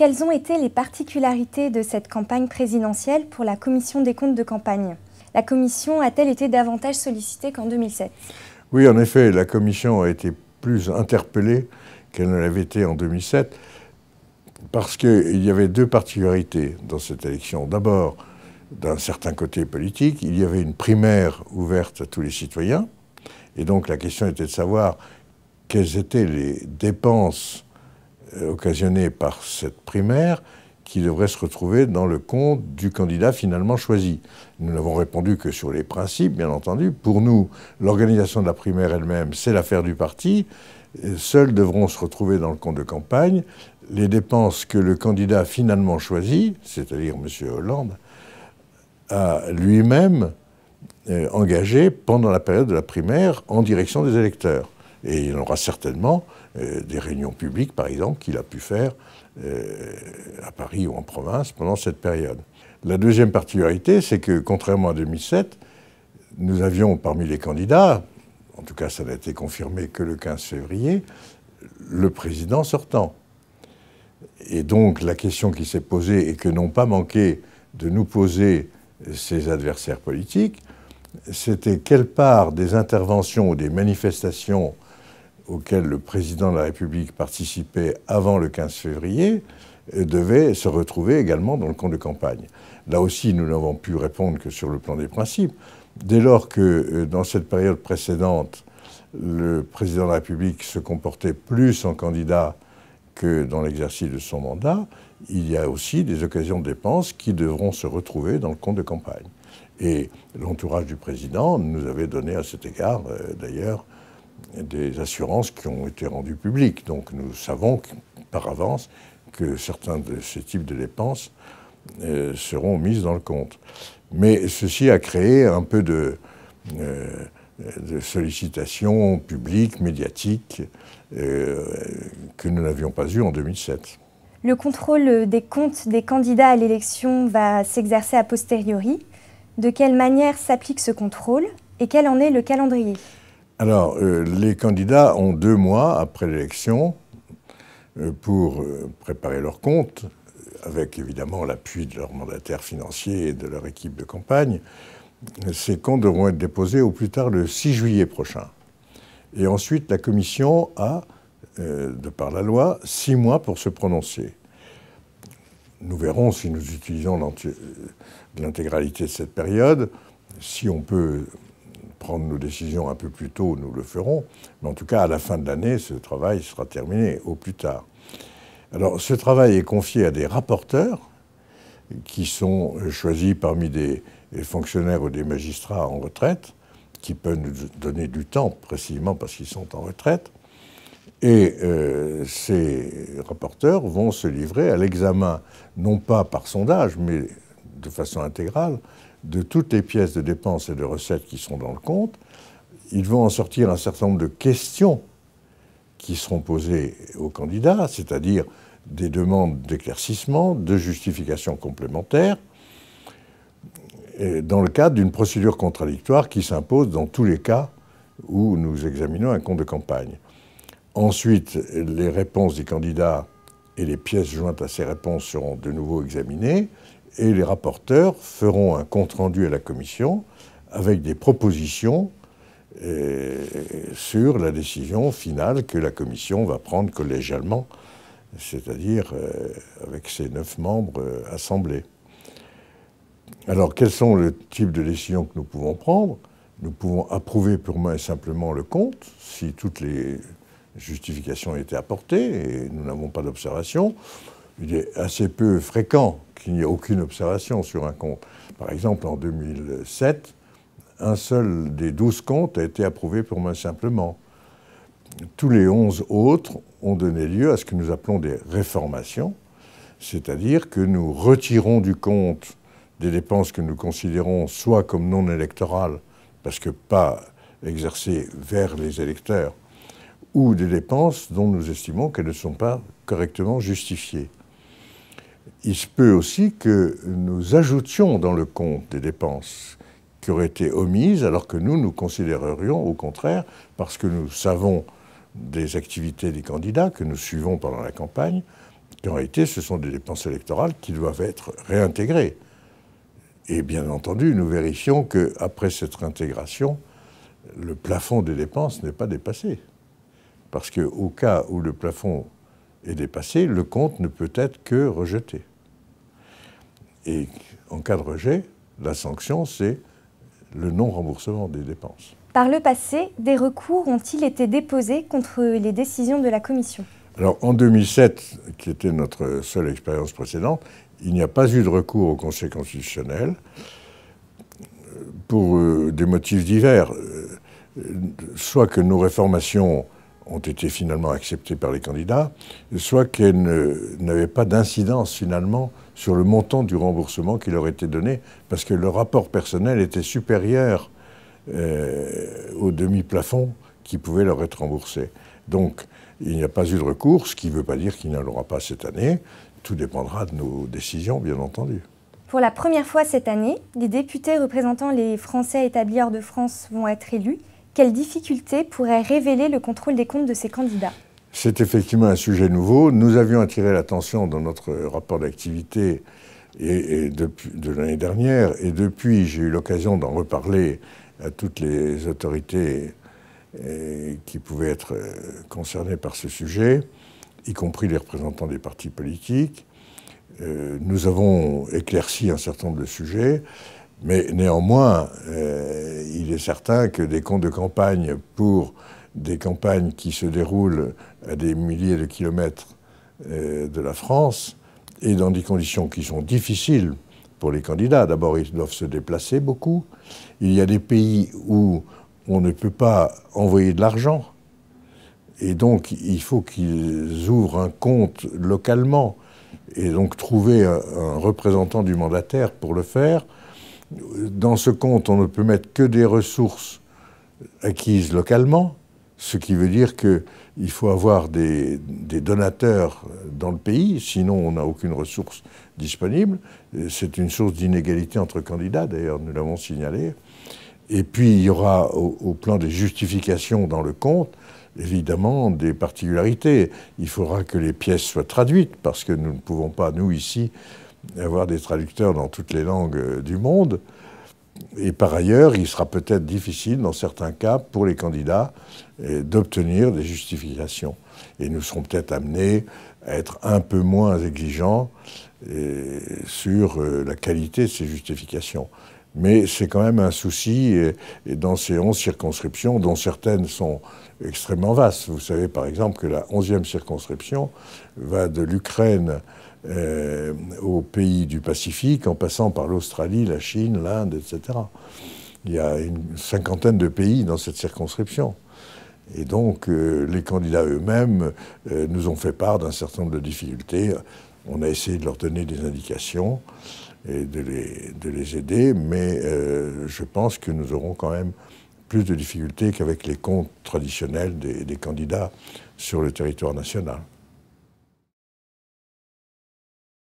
quelles ont été les particularités de cette campagne présidentielle pour la commission des comptes de campagne? La commission a-t-elle été davantage sollicitée qu'en 2007? Oui, en effet, la commission a été plus interpellée qu'elle ne l'avait été en 2007, parce qu'il y avait deux particularités dans cette élection. D'abord, d'un certain côté politique, il y avait une primaire ouverte à tous les citoyens, et donc la question était de savoir quelles étaient les dépenses occasionnées par cette primaire qui devraient se retrouver dans le compte du candidat finalement choisi. Nous n'avons répondu que sur les principes, bien entendu. Pour nous, l'organisation de la primaire elle-même, c'est l'affaire du parti. Seuls devront se retrouver dans le compte de campagne les dépenses que le candidat finalement choisi, c'est-à-dire M. Hollande, a lui-même engagé pendant la période de la primaire en direction des électeurs. Et il aura certainement des réunions publiques, par exemple, qu'il a pu faire à Paris ou en province pendant cette période. La deuxième particularité, c'est que, contrairement à 2007, nous avions parmi les candidats, en tout cas ça n'a été confirmé que le 15 février, le président sortant. Et donc la question qui s'est posée et que n'ont pas manqué de nous poser ses adversaires politiques, c'était quelle part des interventions ou des manifestations auxquelles le président de la République participait avant le 15 février devait se retrouver également dans le compte de campagne. Là aussi, nous n'avons pu répondre que sur le plan des principes. Dès lors que, dans cette période précédente, le président de la République se comportait plus en candidat que dans l'exercice de son mandat, il y a aussi des occasions de dépenses qui devront se retrouver dans le compte de campagne. Et l'entourage du président nous avait donné à cet égard, d'ailleurs, des assurances qui ont été rendues publiques. Donc nous savons par avance que certains de ces types de dépenses seront mises dans le compte. Mais ceci a créé un peu de sollicitations publiques, médiatiques, que nous n'avions pas eues en 2007. Le contrôle des comptes des candidats à l'élection va s'exercer a posteriori. De quelle manière s'applique ce contrôle et quel en est le calendrier? Alors, les candidats ont 2 mois après l'élection pour préparer leurs comptes, avec évidemment l'appui de leurs mandataires financiers et de leur équipe de campagne. Ces comptes devront être déposés au plus tard le 6 juillet prochain. Et ensuite, la commission a, de par la loi, 6 mois pour se prononcer. Nous verrons si nous utilisons l'intégralité de cette période. Si on peut prendre nos décisions un peu plus tôt, nous le ferons. Mais en tout cas, à la fin de l'année, ce travail sera terminé au plus tard. Alors, ce travail est confié à des rapporteurs qui sont choisis parmi des fonctionnaires ou des magistrats en retraite, qui peuvent nous donner du temps précisément parce qu'ils sont en retraite. Et ces rapporteurs vont se livrer à l'examen, non pas par sondage, mais de façon intégrale, de toutes les pièces de dépenses et de recettes qui sont dans le compte. Ils vont en sortir un certain nombre de questions qui seront posées aux candidats, c'est-à-dire des demandes d'éclaircissement, de justifications complémentaires, dans le cadre d'une procédure contradictoire qui s'impose dans tous les cas où nous examinons un compte de campagne. Ensuite, les réponses des candidats et les pièces jointes à ces réponses seront de nouveau examinées et les rapporteurs feront un compte-rendu à la commission avec des propositions sur la décision finale que la commission va prendre collégialement, c'est-à-dire avec ses 9 membres assemblés. Alors, quels sont les types de décisions que nous pouvons prendre? Nous pouvons approuver purement et simplement le compte, si toutes les justifications ont été apportées, et nous n'avons pas d'observation. Il est assez peu fréquent qu'il n'y ait aucune observation sur un compte. Par exemple, en 2007, un seul des 12 comptes a été approuvé purement et simplement. Tous les 11 autres ont donné lieu à ce que nous appelons des réformations, c'est-à-dire que nous retirons du compte des dépenses que nous considérons soit comme non électorales, parce que pas exercées vers les électeurs, ou des dépenses dont nous estimons qu'elles ne sont pas correctement justifiées. Il se peut aussi que nous ajoutions dans le compte des dépenses qui auraient été omises, alors que nous considérerions au contraire, parce que nous savons des activités des candidats que nous suivons pendant la campagne, qu'en réalité, ce sont des dépenses électorales qui doivent être réintégrées. Et bien entendu, nous vérifions qu'après cette réintégration, le plafond des dépenses n'est pas dépassé. Parce qu'au cas où le plafond est dépassé, le compte ne peut être que rejeté. Et en cas de rejet, la sanction, c'est le non-remboursement des dépenses. Par le passé, des recours ont-ils été déposés contre les décisions de la Commission? Alors, en 2007, qui était notre seule expérience précédente, il n'y a pas eu de recours au Conseil constitutionnel pour des motifs divers. Soit que nos réformations ont été finalement acceptées par les candidats, soit qu'elles n'avaient pas d'incidence finalement sur le montant du remboursement qui leur était donné, parce que le rapport personnel était supérieur au demi-plafond qui pouvait leur être remboursé. Donc, il n'y a pas eu de recours, ce qui ne veut pas dire qu'il n'y en aura pas cette année. Tout dépendra de nos décisions, bien entendu. Pour la première fois cette année, les députés représentant les Français établis hors de France vont être élus. Quelles difficultés pourraient révéler le contrôle des comptes de ces candidats? C'est effectivement un sujet nouveau. Nous avions attiré l'attention dans notre rapport d'activité de l'année dernière, et depuis, j'ai eu l'occasion d'en reparler à toutes les autorités qui pouvaient être concernées par ce sujet, y compris les représentants des partis politiques. Nous avons éclairci un certain nombre de sujets, mais néanmoins, il est certain que des comptes de campagne pour des campagnes qui se déroulent à des milliers de kilomètres de la France et dans des conditions qui sont difficiles pour les candidats. D'abord, ils doivent se déplacer beaucoup. Il y a des pays où on ne peut pas envoyer de l'argent. Et donc, il faut qu'ils ouvrent un compte localement et donc trouver un représentant du mandataire pour le faire. Dans ce compte, on ne peut mettre que des ressources acquises localement, ce qui veut dire qu'il faut avoir des donateurs dans le pays, sinon on n'a aucune ressource disponible. C'est une source d'inégalité entre candidats, d'ailleurs, nous l'avons signalé. Et puis, il y aura, au plan des justifications dans le compte, évidemment, des particularités. Il faudra que les pièces soient traduites, parce que nous ne pouvons pas, nous, ici, avoir des traducteurs dans toutes les langues du monde. Et par ailleurs, il sera peut-être difficile, dans certains cas, pour les candidats, d'obtenir des justifications. Et nous serons peut-être amenés à être un peu moins exigeants sur la qualité de ces justifications. Mais c'est quand même un souci, et dans ces 11 circonscriptions, dont certaines sont extrêmement vastes. Vous savez par exemple que la 11e circonscription va de l'Ukraine aux pays du Pacifique, en passant par l'Australie, la Chine, l'Inde, etc. Il y a une cinquantaine de pays dans cette circonscription. Et donc, les candidats eux-mêmes nous ont fait part d'un certain nombre de difficultés. On a essayé de leur donner des indications et de les aider, mais je pense que nous aurons quand même plus de difficultés qu'avec les comptes traditionnels des candidats sur le territoire national.